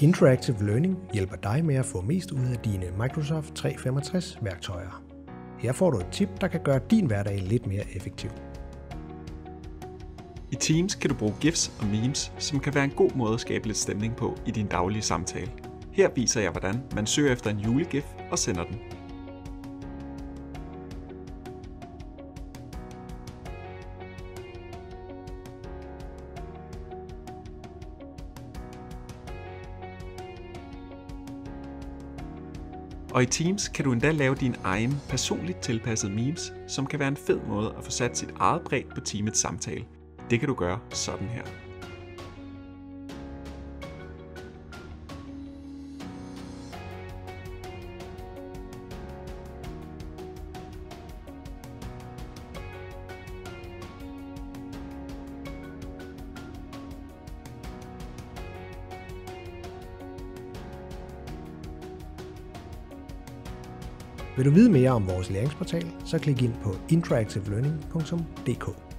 Interactive Learning hjælper dig med at få mest ud af dine Microsoft 365 værktøjer. Her får du et tip, der kan gøre din hverdag lidt mere effektiv. I Teams kan du bruge GIFs og memes, som kan være en god måde at skabe lidt stemning på i din daglige samtale. Her viser jeg, hvordan man søger efter en julegif og sender den. Og i Teams kan du endda lave din egen personligt tilpassede memes, som kan være en fed måde at få sat sit eget præg på teamets samtale. Det kan du gøre sådan her. Vil du vide mere om vores læringsportal, så klik ind på interactivelearning.dk.